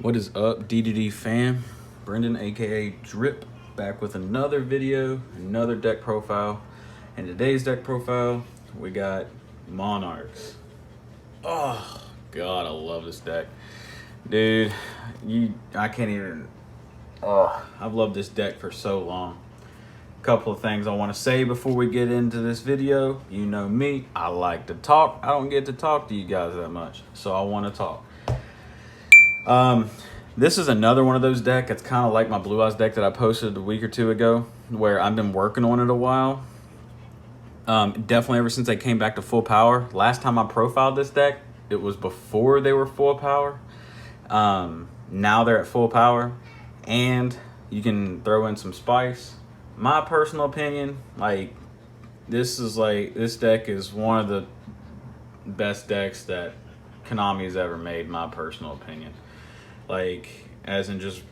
What is up, DDD fam? Brendan, aka Drip, back with another video, another deck profile. In today's deck profile, we got Monarchs. Oh god, I love this deck, dude. I can't even. I've loved this deck for so long. Couple of things I want to say before we get into this video. You know me, I like to talk. I don't get to talk to you guys that much, so I want to talk. This is another one of those decks. It's kind of like my Blue Eyes deck that I posted a week or two ago, where I've been working on it a while. Definitely ever since I came back to full power. Last time I profiled this deck, it was before they were full power. Now they're at full power, and you can throw in some spice. My personal opinion, this deck is one of the best decks that Konami has ever made, my personal opinion. As in just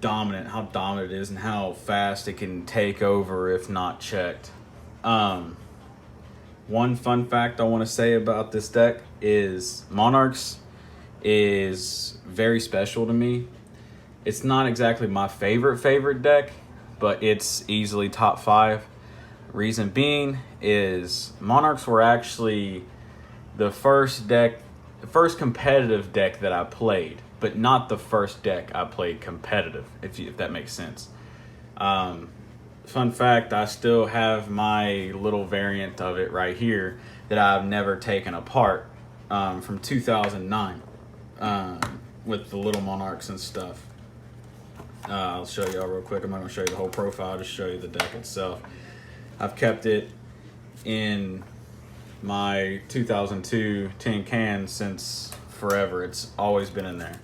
dominant, how dominant it is and how fast it can take over if not checked. One fun fact I want to say about this deck is Monarchs is very special to me. It's not exactly my favorite deck, but it's easily top 5. Reason being is Monarchs were actually the first competitive deck that I played, but not the first deck I played competitive, if that makes sense. Fun fact, I still have my little variant of it right here that I've never taken apart, from 2009, with the little Monarchs and stuff. I'll show y'all real quick. I'm not going to show you the whole profile, just show you the deck itself. I've kept it in my 2002 tin can since forever. It's always been in there,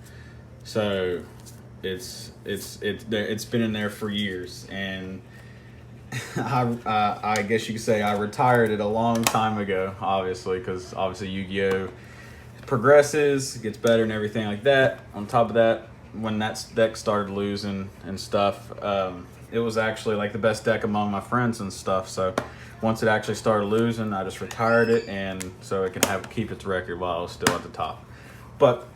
so it's been in there for years. And I guess you could say I retired it a long time ago, obviously, because Yugioh progresses, gets better and everything like that. On top of that, when that deck started losing and stuff, it was actually like the best deck among my friends and stuff. So once it actually started losing, I just retired it, and so it can keep its record while I was still at the top. But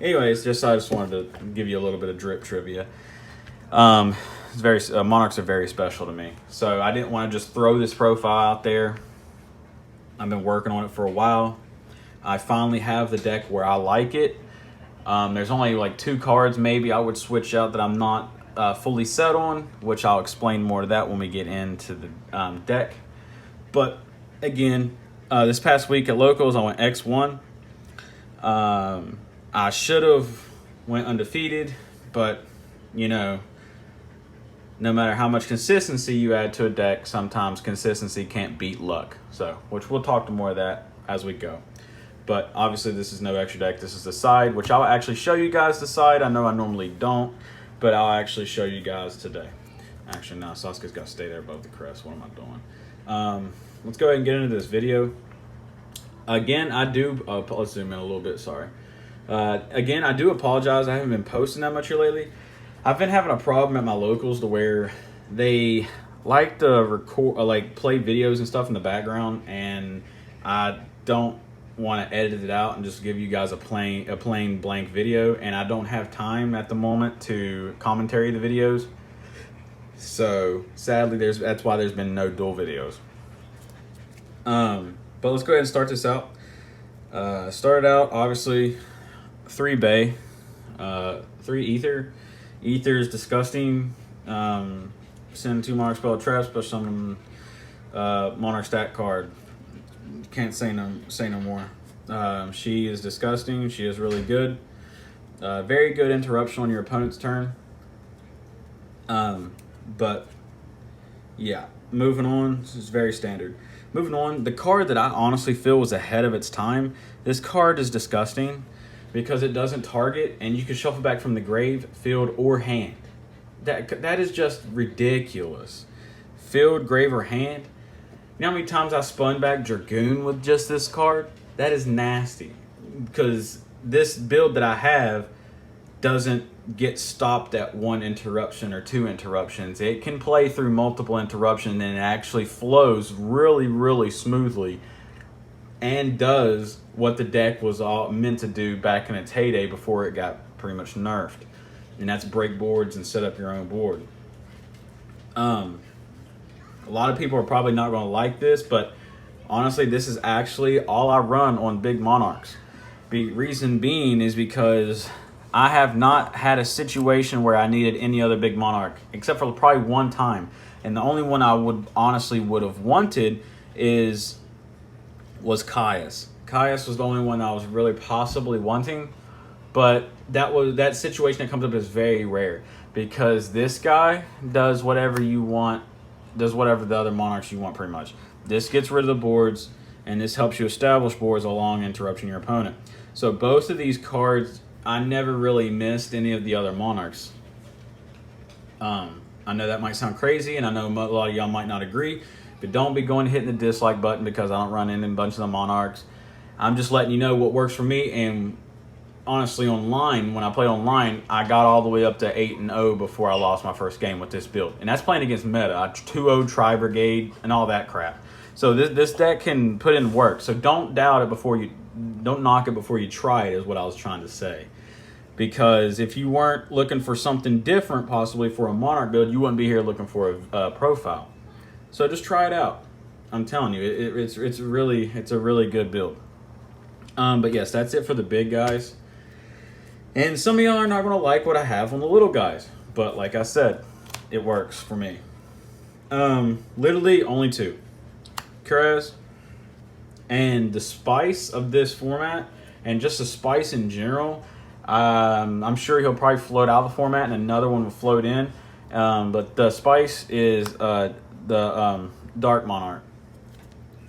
anyways, I just wanted to give you a little bit of drip trivia. Monarchs are very special to me, so I didn't want to just throw this profile out there. I've been working on it for a while. I finally have the deck where I like it. There's only like 2 cards maybe I would switch out that I'm not fully set on, which I'll explain more to that when we get into the deck. But again, this past week at locals, I went X1. I should have went undefeated, but no matter how much consistency you add to a deck, sometimes consistency can't beat luck. So, which we'll talk to more of that as we go. But obviously this is no extra deck. This is the side, which I'll actually show you guys the side. I know I normally don't, but I'll actually show you guys today. Actually, no, Sasuke's got to stay there above the crest. What am I doing? Let's go ahead and get into this video. Again, let's zoom in a little bit, sorry. Again, I do apologize. I haven't been posting that much here lately. I've been having a problem at my locals to where they like to record, play videos and stuff in the background, and I don't want to edit it out and just give you guys a plain blank video, and I don't have time at the moment to commentary the videos. So sadly, that's why there's been no dual videos. But let's go ahead and start this out. Started out obviously 3 Bay, 3 Ether. Ether's disgusting. Send 2 Monarch spell traps, but some Monarch stat card. Can't say no more. She is disgusting. She is really good. Very good interruption on your opponent's turn. But yeah, moving on. This is very standard. Moving on, the card that I honestly feel was ahead of its time. This card is disgusting because it doesn't target, and you can shuffle back from the grave, field, or hand. That is just ridiculous. Field, grave, or hand. You know how many times I spun back Dragoon with just this card? That is nasty, because this build that I have doesn't get stopped at 1 interruption or 2 interruptions. It can play through multiple interruptions, and it actually flows really, really smoothly and does what the deck was all meant to do back in its heyday before it got pretty much nerfed, and that's break boards and set up your own board. A lot of people are probably not going to like this, but honestly, this is actually all I run on big Monarchs. Reason being is because I have not had a situation where I needed any other big Monarch, except for probably one time. And the only one I would have wanted was Caius. Caius was the only one I was really possibly wanting, but that situation that comes up is very rare, because this guy does whatever you want, does whatever the other Monarchs you want pretty much. This gets rid of the boards, and this helps you establish boards along interrupting your opponent. So both of these cards, I never really missed any of the other Monarchs. I know that might sound crazy, and I know a lot of y'all might not agree, but don't be going hitting the dislike button because I don't run in a bunch of the Monarchs. I'm just letting you know what works for me, and honestly, online, when I played online, I got all the way up to 8-0 before I lost my first game with this build. And that's playing against meta. I 2-0 Tri-Brigade and all that crap. So this deck can put in work. So don't doubt it don't knock it before you try it, is what I was trying to say. Because if you weren't looking for something different, possibly for a Monarch build, you wouldn't be here looking for a profile. So just try it out. I'm telling you, it's a really good build. But yes, that's it for the big guys. And some of y'all are not going to like what I have on the little guys. But like I said, it works for me. Literally only two. Krez. And the spice of this format, and just the spice in general, I'm sure he'll probably float out of the format and another one will float in. But the spice is the Dark Monarch.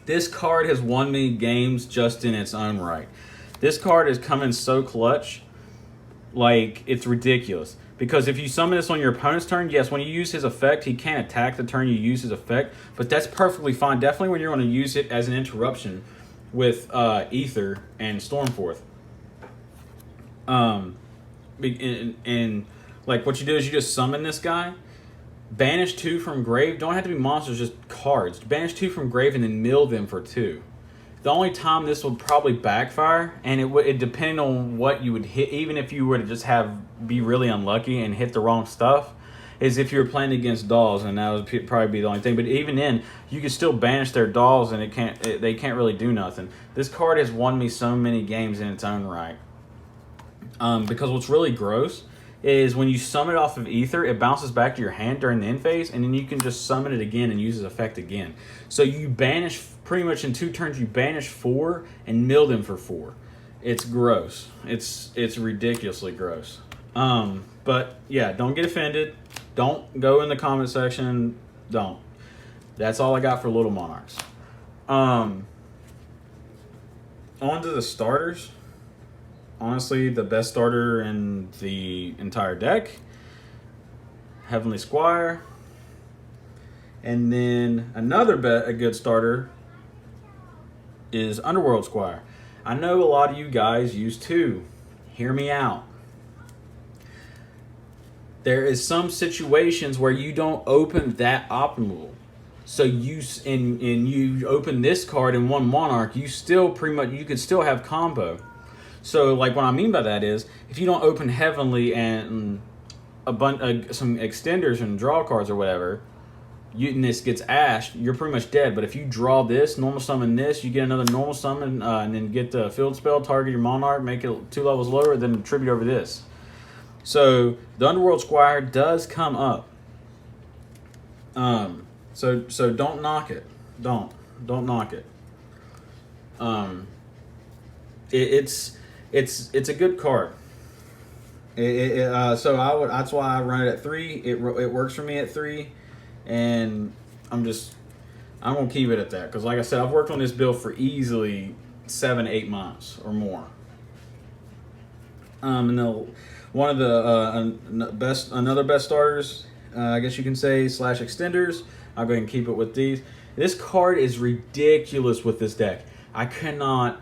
This card has won me games just in its own right. This card is coming so clutch, like it's ridiculous. Because if you summon this on your opponent's turn, yes, when you use his effect, he can't attack the turn you use his effect, but that's perfectly fine. Definitely when you're going to use it as an interruption with Ether and Stormforth. And like what you do is you just summon this guy, banish 2 from grave. Don't have to be monsters, just cards. Banish 2 from grave and then mill them for 2. The only time this would probably backfire, and it depending on what you would hit, even if you were to just be really unlucky and hit the wrong stuff, is if you were playing against dolls, and that would probably be the only thing. But even then, you can still banish their dolls, and they can't really do nothing. This card has won me so many games in its own right. Because what's really gross is when you summon it off of Ether, it bounces back to your hand during the end phase, and then you can just summon it again and use its effect again. So you banish, pretty much in 2 turns, you banish 4 and mill them for 4. It's gross. It's ridiculously gross. But yeah, don't get offended. Don't go in the comment section. Don't. That's all I got for Little Monarchs. On to the starters. Honestly, the best starter in the entire deck, Heavenly Squire. And then a good starter is Underworld Squire. I know a lot of you guys use 2. Hear me out. There is some situations where you don't open that optimal. So you open this card in one Monarch, you could still have combo. So, like, what I mean by that is, if you don't open Heavenly and some extenders and draw cards or whatever, and this gets ashed, you're pretty much dead. But if you draw this, normal summon this, you get another normal summon, and then get the field spell, target your Monarch, make it 2 levels lower, then tribute over this. So, the Underworld Squire does come up. So don't knock it. Don't knock it. It's a good card. That's why I run it at 3. It works for me at 3, and I'm gonna keep it at that, because like I said, I've worked on this build for easily 7-8 months or more. And one of the best starters, I guess you can say, / extenders. I'll go ahead and keep it with these. This card is ridiculous with this deck. I cannot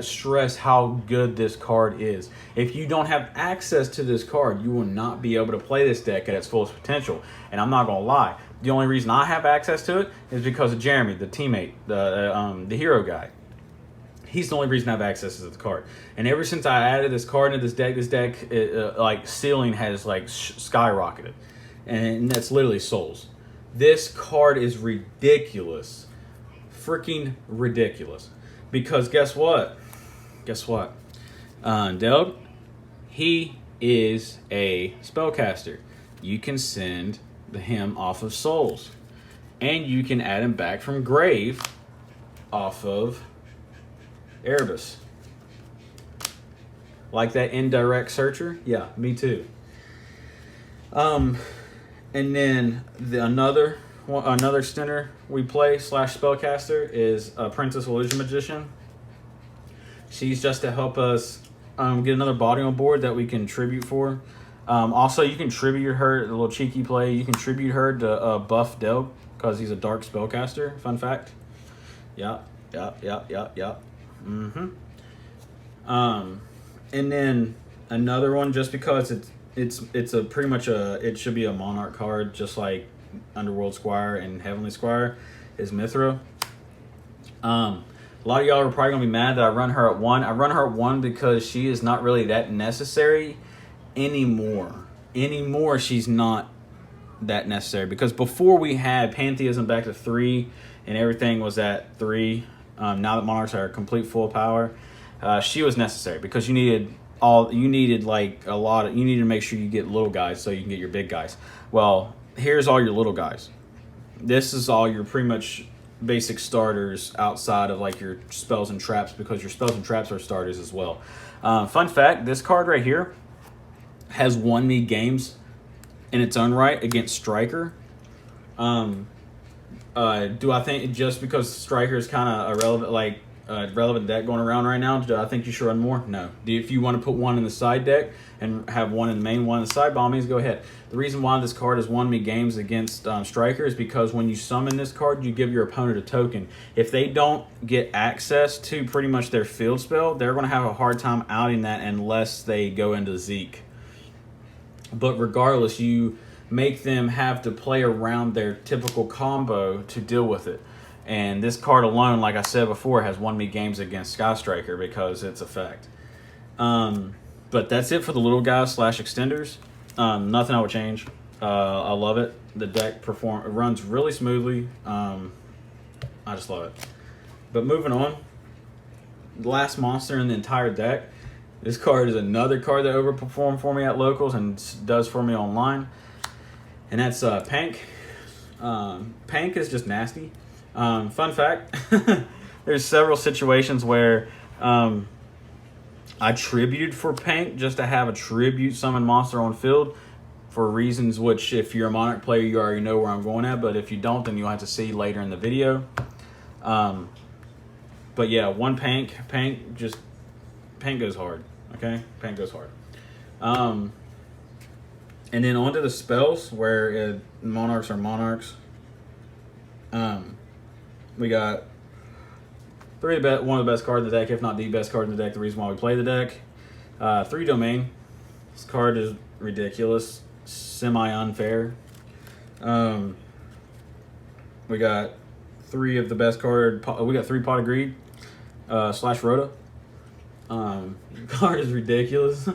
stress how good this card is. If you don't have access to this card, you will not be able to play this deck at its fullest potential. And I'm not gonna lie, the only reason I have access to it is because of Jeremy, the teammate, the hero guy. He's the only reason I have access to the card. And ever since I added this card into this deck, like ceiling has like skyrocketed, and that's literally souls. This card is ridiculous, freaking ridiculous. Because guess what? Delg, he is a spellcaster. You can send him off of souls, and you can add him back from grave off of Erebus. Like that indirect searcher? Yeah, me too. And then another center we play / spellcaster is Apprentice Illusion Magician. She's just to help us get another body on board that we can tribute for. Also, you can tribute her, a little cheeky play, you can tribute her to buff Delg because he's a dark spellcaster. Fun fact. Yep. Mm-hmm. And then another one, just because it's a pretty much it should be a Monarch card, just like Underworld Squire and Heavenly Squire, is Mithra. A lot of y'all are probably gonna be mad that I run her at 1. I run her at 1 because she is not really that necessary anymore. She's not that necessary, because before we had Pantheism back to 3 and everything was at 3. Now that Monarchs are complete full power, she was necessary because you needed to make sure you get little guys so you can get your big guys. Well, here's all your little guys. This is all your pretty much basic starters outside of like your spells and traps, because your spells and traps are starters as well. Fun fact, this card right here has won me games in its own right against Striker. Do I think just because Striker is kind of relevant deck going around right now, do I think you should run more? No. If you want to put one in the side deck and have one in the main, one in the side, by all means, go ahead. The reason why this card has won me games against Striker is because when you summon this card, you give your opponent a token. If they don't get access to pretty much their field spell, they're going to have a hard time outing that unless they go into Zeke. But regardless, you make them have to play around their typical combo to deal with it. And this card alone, like I said before, has won me games against Sky Striker because its effect. But that's it for the little guys / extenders. Nothing I would change. I love it. The deck runs really smoothly. I just love it. But moving on, the last monster in the entire deck. This card is another card that overperformed for me at locals and does for me online. And that's Pank. Pank is just nasty. Fun fact, there's several situations where I tributed for Pank just to have a tribute summon monster on field for reasons which, if you're a Monarch player, you already know where I'm going at, but if you don't, then you'll have to see later in the video. But yeah, one Pank goes hard. Okay, Pank goes hard. And then onto the spells, where Monarchs are Monarchs. We got one of the best cards in the deck, if not the best card in the deck. The reason why we play the deck. 3 Domain. This card is ridiculous, semi-unfair. We got 3 of the best card. We got 3 Pot of Greed / Rhoda. Card is ridiculous.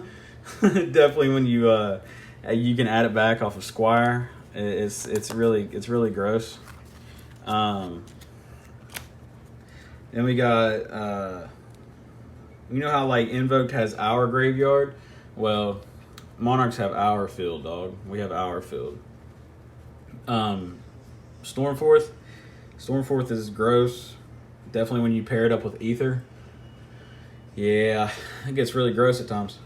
Definitely when you can add it back off of Squire. It's really gross. Then we got you know how like Invoked has our graveyard? Well, Monarchs have our field, dog. We have our field. Stormforth. Stormforth is gross. Definitely when you pair it up with Ether. Yeah, it gets really gross at times.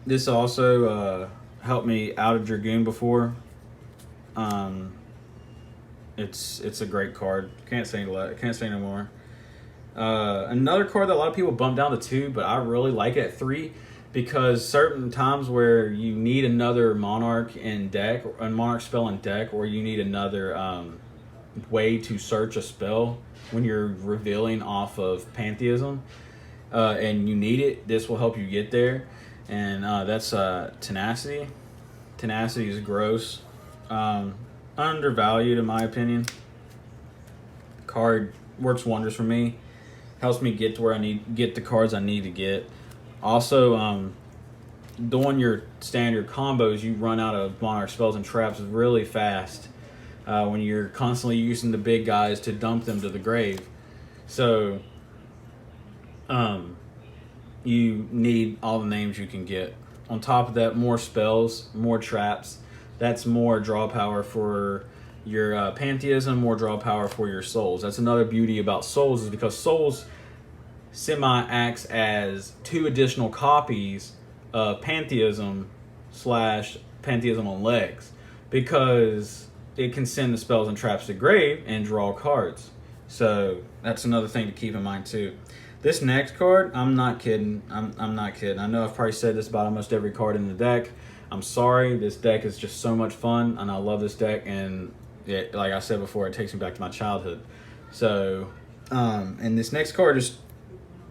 This also helped me out of Dragoon before. It's a great card. Can't say no more. Another card that a lot of people bump down to 2, but I really like it at 3, because certain times where you need another Monarch in deck, a Monarch spell in deck, or you need another way to search a spell when you're revealing off of Pantheism, and you need it, this will help you get there. And that's Tenacity. Tenacity is gross. Undervalued in my opinion. card works wonders for me. Helps me get to where I need get the cards I need to get. Also, doing your standard combos, you run out of Monarch spells and traps really fast when you're constantly using the big guys to dump them to the grave. So, you need all the names you can get. On top of that, more spells, more traps. That's more draw power for your Pantheism, more draw power for your souls. That's another beauty about souls, is because souls semi-acts as 2 additional copies of Pantheism / Pantheism on legs, because it can send the spells and traps to grave and draw cards. So that's another thing to keep in mind too. This next card, I'm not kidding. I'm not kidding. I know I've probably said this about almost every card in the deck. I'm sorry. This deck is just so much fun, and I love this deck. And it, like I said before, it takes me back to my childhood. So, and this next card just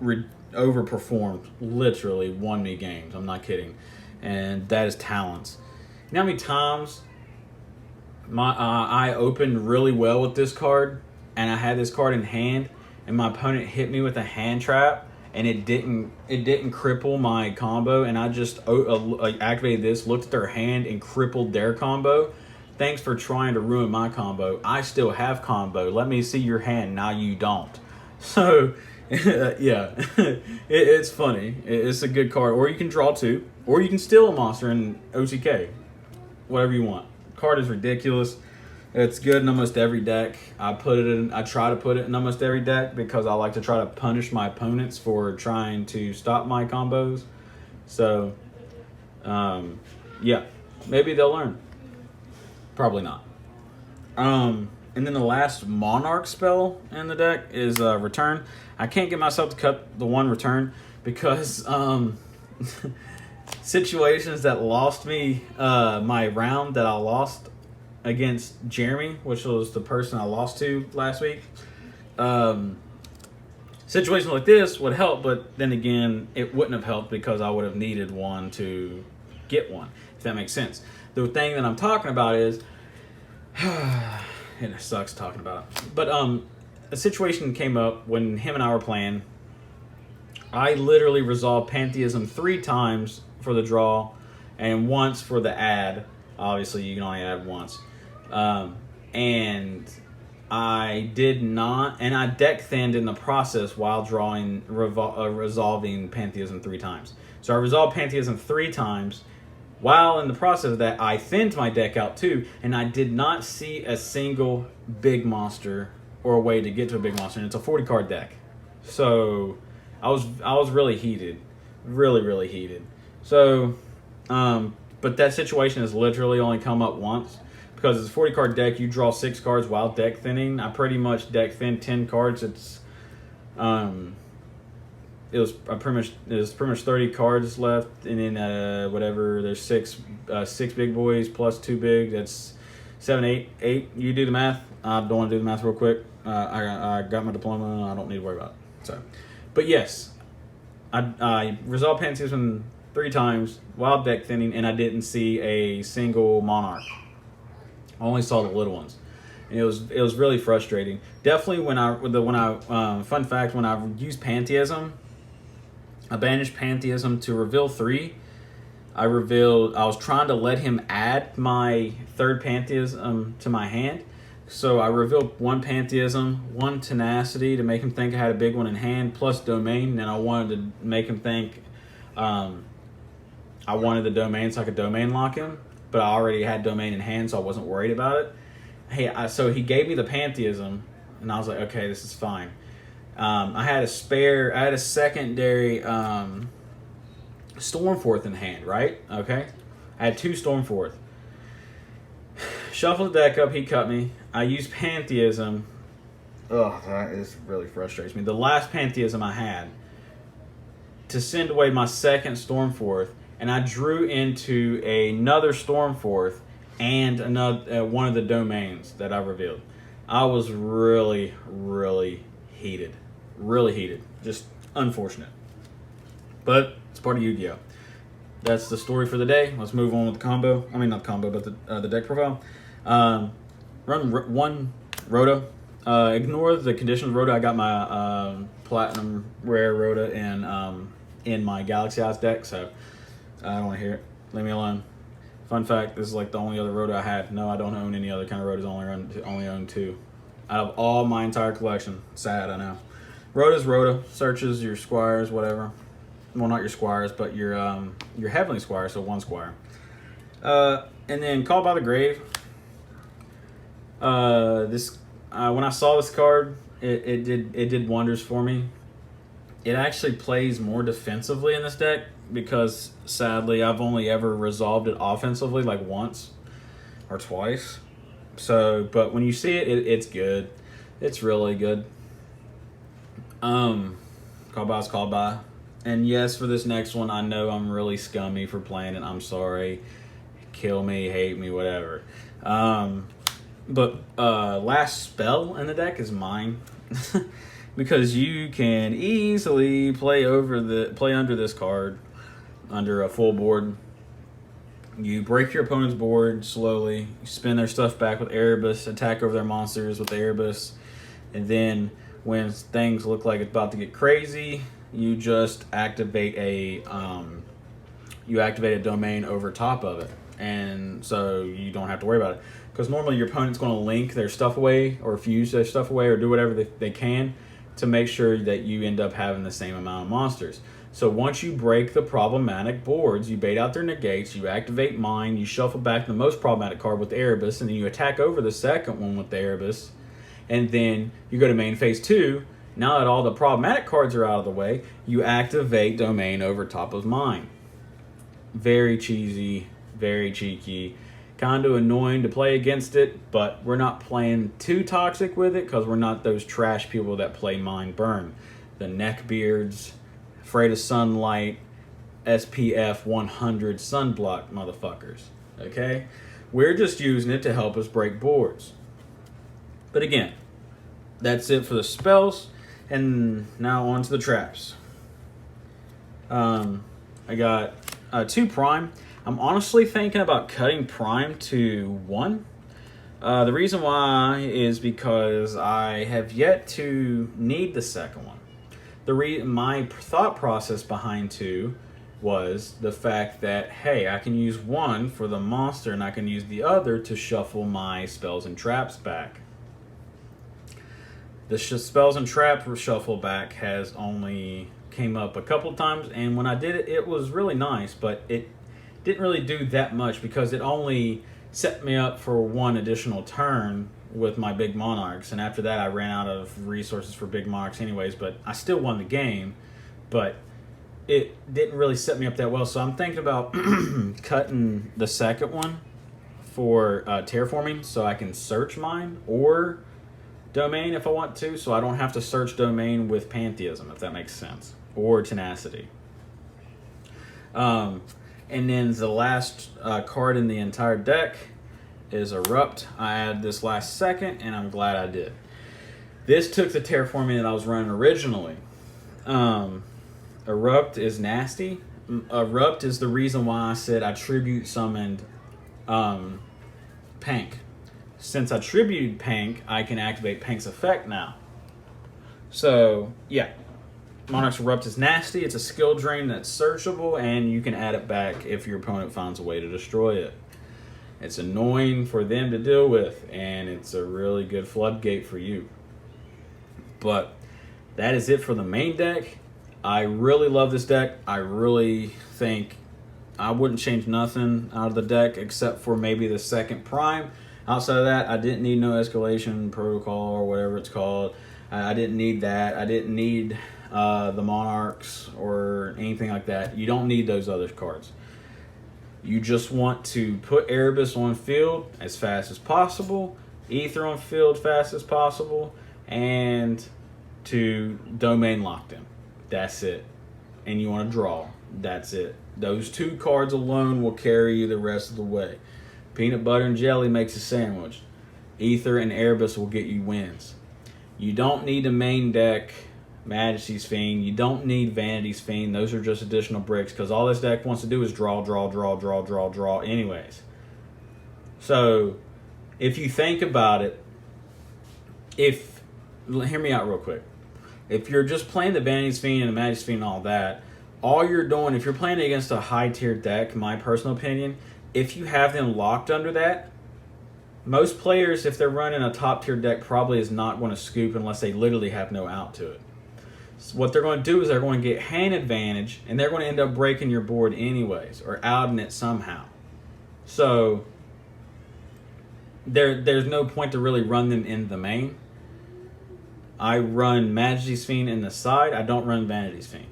overperformed. Literally won me games. I'm not kidding. And that is Talents. You know how many times I opened really well with this card, and I had this card in hand, and my opponent hit me with a hand trap, and it didn't cripple my combo, and I just activated this, looked at their hand, and crippled their combo. Thanks for trying to ruin my combo. I still have combo. Let me see your hand. Now you don't. So, yeah, it's funny. It's a good card. Or you can draw 2, or you can steal a monster in OTK. Whatever you want. Card is ridiculous. It's good in almost every deck. I try to put it in almost every deck because I like to try to punish my opponents for trying to stop my combos. So, yeah, maybe they'll learn. Probably not. And then the last Monarch spell in the deck is Return. I can't get myself to cut the one Return because situations that lost me my round that I lost against Jeremy, which was the person I lost to last week. Situations like this would help, but then again, it wouldn't have helped because I would have needed one to get one, if that makes sense. The thing that I'm talking about is, and it sucks talking about it, but a situation came up when him and I were playing. I literally resolved Pantheism 3 times for the draw and once for the add. Obviously, you can only add once. And I did not, and I deck thinned in the process while resolving Pantheism 3 times. So I resolved Pantheism 3 times. While in the process of that, I thinned my deck out too, and I did not see a single big monster or a way to get to a big monster. And it's a 40-card deck, so I was really heated, really heated. So, but that situation has literally only come up once. Because it's a 40-card deck, you draw 6 cards while deck thinning. I pretty much deck thinned 10 cards. It was pretty much 30 cards left, and then whatever. There's six big boys plus 2 big. That's 7, 8. You do the math. I don't want to do the math real quick. I got my diploma. I don't need to worry about it. So, but yes, I resolved Pantheism 3 times while deck thinning, and I didn't see a single Monarch. I only saw the little ones, and it was really frustrating. Definitely when I fun fact, when I used Pantheism, I banished Pantheism to reveal 3. I was trying to let him add my 3rd Pantheism to my hand, so I revealed 1 Pantheism, 1 Tenacity to make him think I had a big one in hand, plus Domain, and I wanted to make him think I wanted the Domain so I could Domain lock him. But I already had Domain in hand, so I wasn't worried about it. So he gave me the Pantheism, and I was like, okay, this is fine. I had a secondary Stormforth in hand, right? Okay. I had 2 Stormforth. Shuffled the deck up, he cut me. I used Pantheism. Ugh, that really frustrates me. The last Pantheism I had to send away my 2nd Stormforth, and I drew into another Stormforth and another one of the domains that I revealed. I was really heated. Really heated. Just unfortunate. But it's part of Yugioh. That's the story for the day. Let's move on with the combo. I mean, not the combo, but the deck profile. Run 1 Rhoda. Ignore the conditions Rhoda. I got my platinum rare Rhoda in my Galaxy Eyes deck, so I don't want to hear it. Leave me alone. Fun fact: this is like the only other Rhoda I had. No, I don't own any other kind of Rhodas. Only own 2 out of all my entire collection. Sad, I know. Rhoda's Rhoda. Searches your squires, whatever. Well, not your squires, but your heavenly squire. So 1 squire. And then Called by the Grave. When I saw this card, it did wonders for me. It actually plays more defensively in this deck because sadly I've only ever resolved it offensively like once or twice. So, but when you see it, it's good. It's really good. Called by is called by. And yes, for this next one, I know I'm really scummy for playing it. I'm sorry. Kill me, hate me, whatever. But last spell in the deck is mine. Because you can easily play under this card, under a full board. You break your opponent's board slowly, you spin their stuff back with Erebus, attack over their monsters with Erebus, and then when things look like it's about to get crazy, you just activate a domain over top of it, and so you don't have to worry about it. Because normally your opponent's going to link their stuff away or fuse their stuff away or do whatever they can to make sure that you end up having the same amount of monsters. So once you break the problematic boards, you bait out their negates, you activate mine, you shuffle back the most problematic card with Erebus, and then you attack over the second one with the Erebus, and then you go to main phase 2. Now that all the problematic cards are out of the way, you activate domain over top of mine. Very cheesy, very cheeky. Kind of annoying to play against it, but we're not playing too toxic with it because we're not those trash people that play Mind Burn. The neckbeards, afraid of sunlight, SPF 100 sunblock motherfuckers. Okay? We're just using it to help us break boards. But again, that's it for the spells. And now on to the traps. I got 2 prime. I'm honestly thinking about cutting prime to 1. The reason why is because I have yet to need the second one. My thought process behind 2 was the fact that, hey, I can use 1 for the monster and I can use the other to shuffle my spells and traps back. The spells and trap shuffle back has only came up a couple times, and when I did it, it was really nice, but it didn't really do that much because it only set me up for 1 additional turn with my big Monarchs, and after that I ran out of resources for big Monarchs anyways, but I still won the game, but it didn't really set me up that well, so I'm thinking about cutting the second one for terraforming so I can search mine or domain if I want to, so I don't have to search domain with pantheism, if that makes sense, or tenacity. And then the last card in the entire deck is Erupt. I added this last second, and I'm glad I did. This took the terraforming that I was running originally. Erupt is nasty. Erupt is the reason why I said I tribute summoned Pank. Since I tributed Pank, I can activate Pank's effect now. So, yeah. Monarch's Erupt is nasty. It's a skill drain that's searchable, and you can add it back if your opponent finds a way to destroy it. It's annoying for them to deal with, and it's a really good floodgate for you. But that is it for the main deck. I really love this deck. I really think I wouldn't change nothing out of the deck except for maybe the second prime. Outside of that, I didn't need no escalation protocol or whatever it's called. I didn't need that. I didn't need the Monarchs or anything like that. You don't need those other cards. You just want to put Erebus on field as fast as possible, Ether on field fast as possible, and to domain lock them. That's it. And you want to draw. That's it. Those 2 cards alone will carry you the rest of the way. Peanut butter and jelly makes a sandwich. Ether and Erebus will get you wins. You don't need a main deck Majesty's Fiend. You don't need Vanity's Fiend. Those are just additional bricks because all this deck wants to do is draw anyways. So if you think about it, if hear me out real quick. If you're just playing the Vanity's Fiend and the Majesty's Fiend and all that, all you're doing, if you're playing against a high-tier deck, my personal opinion, if you have them locked under that, most players, if they're running a top-tier deck, probably is not going to scoop unless they literally have no out to it. So what they're going to do is they're going to get hand advantage, and they're going to end up breaking your board anyways, or outing it somehow. So there's no point to really run them in the main. I run Majesty's Fiend in the side. I don't run Vanity's Fiend.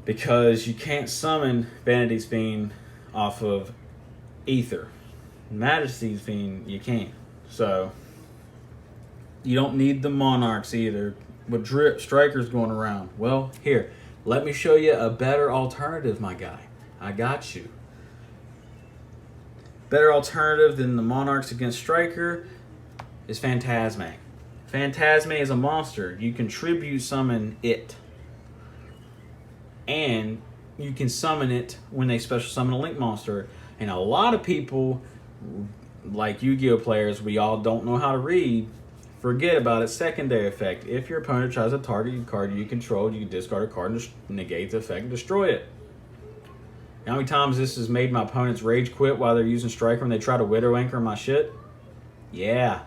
Because you can't summon Vanity's Fiend off of Ether. Majesty's Fiend, you can. So, you don't need the Monarchs either. With drip strikers going around. Well, here, let me show you a better alternative, my guy. I got you. Better alternative than the Monarchs against Striker is Phantasme. Phantasme is a monster. You can tribute summon it. And you can summon it when they special summon a Link monster. And a lot of people, like Yu-Gi-Oh players, we all don't know how to read, forget about its secondary effect. If your opponent tries to target a card you control, you can discard a card and negate the effect and destroy it. How many times this has made my opponents rage quit while they're using Striker and they try to Widow Anchor my shit? Yeah.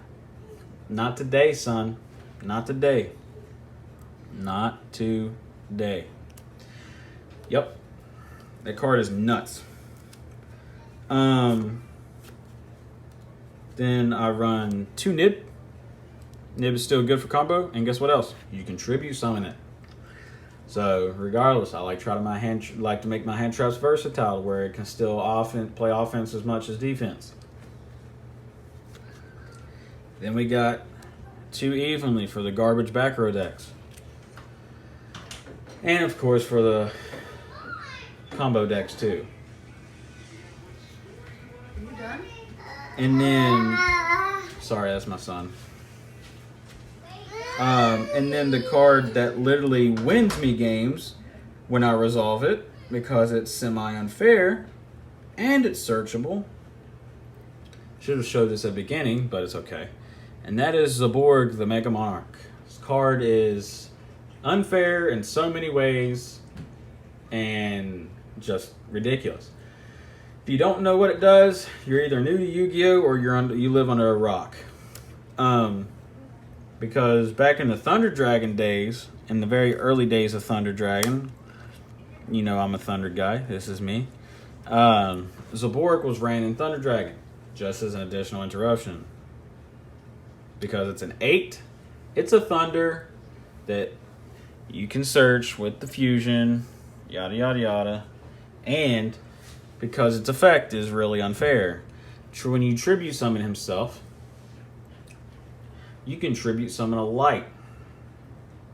Not today, son. Not today. Not today. Yep. That card is nuts. Then I run 2 Nib. Nib is still good for combo, and guess what else? You can tribute summon it. So regardless, I like to make my hand traps versatile, where it can still play offense as much as defense. Then we got 2 Evenly for the garbage back row decks, and of course for the combo decks too. Are you done? And then, sorry, that's my son. And then the card that literally wins me games when I resolve it, because it's semi-unfair and it's searchable. Should have showed this at the beginning, but it's okay. And that is Zaborg, the Mega Monarch. This card is unfair in so many ways and just ridiculous. If you don't know what it does, you're either new to Yu-Gi-Oh or you live under a rock. Because back in the Thunder Dragon days, in the very early days of Thunder Dragon, you know I'm a Thunder guy, this is me. Zaborg was ran in Thunder Dragon, just as an additional interruption. Because it's an 8, it's a Thunder that you can search with the fusion, yada yada yada, and because its effect is really unfair. When you tribute summon himself, you can tribute summon a light.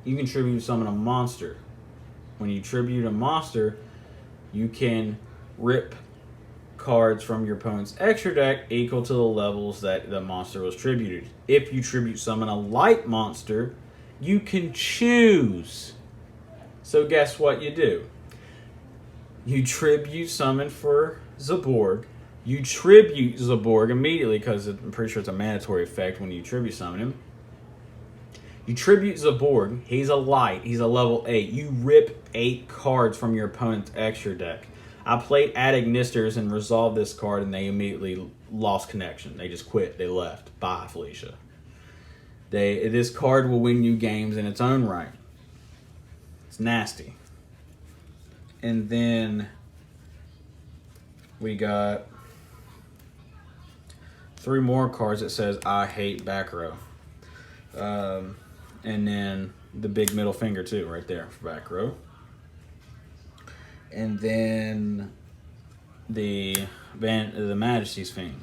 You can tribute summon a monster. When you tribute a monster, you can rip cards from your opponent's extra deck equal to the levels that the monster was tributed. If you tribute summon a light monster, you can choose. So guess what you do? You tribute summon for Zaborg. You tribute Zaborg immediately, because I'm pretty sure it's a mandatory effect when you tribute summon him. You tribute Zaborg. He's a light. He's a level 8. You rip 8 cards from your opponent's extra deck. I played Adignisters and resolved this card, and they immediately lost connection. They just quit. They left. Bye, Felicia. This card will win you games in its own right. It's nasty. And then we got 3 more cards that says I hate back row. And then the big middle finger too, right there for back row. And then the Majesty's Fiend.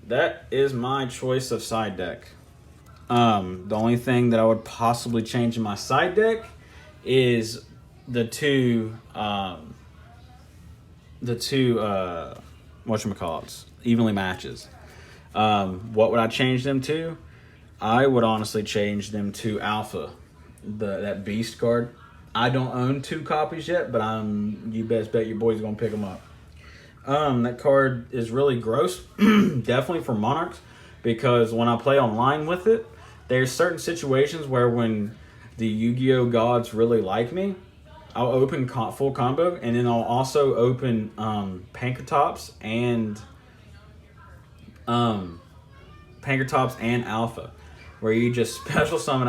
That is my choice of side deck. The only thing that I would possibly change in my side deck is the two whatchamacallits, evenly matches. What would I change them to? I would honestly change them to Alpha, that beast card. I don't own 2 copies yet, but you best bet your boy's gonna pick them up. That card is really gross, definitely for Monarchs, because when I play online with it, there's certain situations where when the Yu-Gi-Oh gods really like me, I'll open full combo, and then I'll also open Pankratops and Alpha, where you just special summon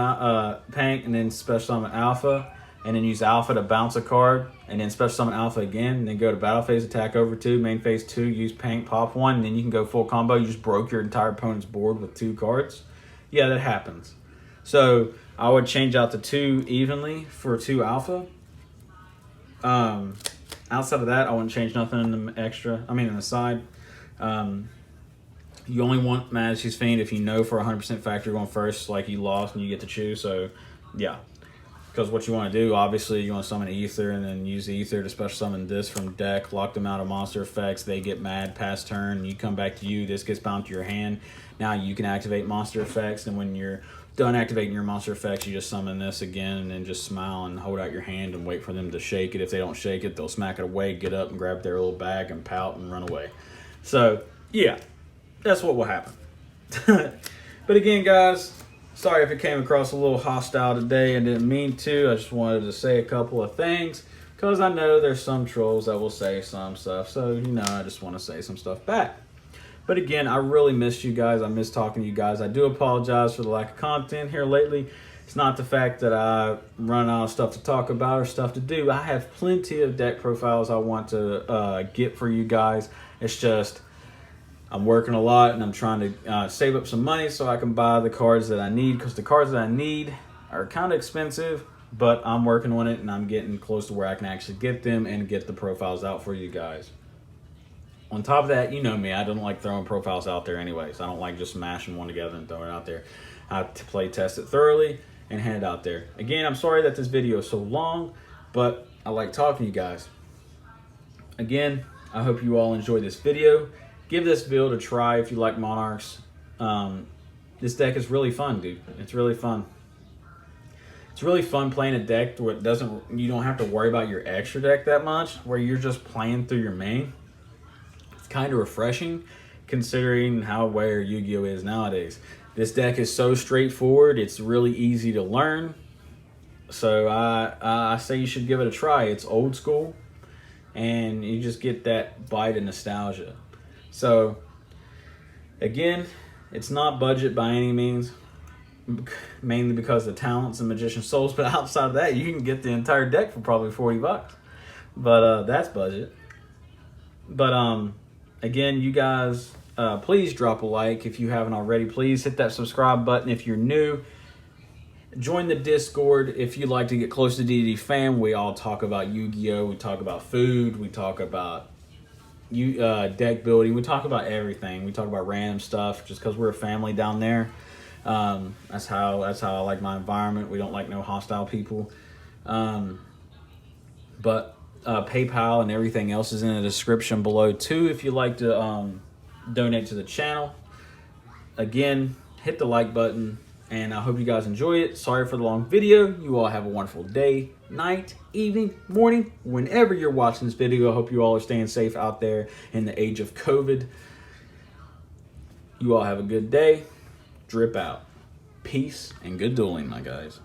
Pank and then special summon Alpha, and then use Alpha to bounce a card, and then special summon Alpha again, and then go to battle phase, attack over 2, main phase 2, use Pank, pop 1, and then you can go full combo. You just broke your entire opponent's board with 2 cards. Yeah, that happens. So I would change out the 2 evenly for 2 Alpha. Outside of that, I wouldn't change nothing in the extra. I mean, in the side. You only want Majesty's Fiend if you know for 100% fact you're going first, like you lost and you get to choose. So, yeah. Because what you want to do, obviously, you want to summon Ether and then use the Ether to special summon this from deck, lock them out of monster effects. They get mad past turn. You come back to you. This gets bound to your hand. Now you can activate monster effects. And when you're done activating your monster effects, you just summon this again and then just smile and hold out your hand and wait for them to shake it. If they don't shake it, they'll smack it away, get up and grab their little bag and pout and run away. So, yeah, that's what will happen. But again, guys, sorry if it came across a little hostile today. I didn't mean to. I just wanted to say a couple of things because I know there's some trolls that will say some stuff. So, you know, I just want to say some stuff back. But again, I really missed you guys. I miss talking to you guys. I do apologize for the lack of content here lately. It's not the fact that I run out of stuff to talk about or stuff to do. I have plenty of deck profiles I want to get for you guys. It's just I'm working a lot and I'm trying to save up some money so I can buy the cards that I need, because the cards that I need are kind of expensive, but I'm working on it and I'm getting close to where I can actually get them and get the profiles out for you guys. On top of that, you know me, I don't like throwing profiles out there anyways. I don't like just smashing one together and throwing it out there. I have to play test it thoroughly and hand it out there. Again, I'm sorry that this video is so long, but I like talking to you guys. Again, I hope you all enjoyed this video. Give this build a try if you like Monarchs. This deck is really fun, dude. It's really fun. It's really fun playing a deck where you don't have to worry about your extra deck that much, where you're just playing through your main. It's kind of refreshing considering how where Yu-Gi-Oh is nowadays. This deck is so straightforward. It's really easy to learn. So I say you should give it a try. It's old school, and you just get that bite of nostalgia. So, again, it's not budget by any means, mainly because of the talents and Magician Souls, but outside of that, you can get the entire deck for probably 40 bucks. But that's budget. But again, you guys, please drop a like if you haven't already. Please hit that subscribe button if you're new. Join the Discord if you'd like to get close to DDD fam. We all talk about Yu-Gi-Oh! We talk about food. We talk about deck building. We talk about everything. We talk about random stuff just because we're a family down there. That's how I like my environment. We don't like no hostile people. But PayPal and everything else is in the description below too if you'd like to donate to the channel. Again, hit the like button, and I hope you guys enjoy it. Sorry for the long video. You all have a wonderful day, night, evening, morning, whenever you're watching this video. I hope you all are staying safe out there in the age of COVID. You all have a good day. Drip out. Peace and good dueling, my guys.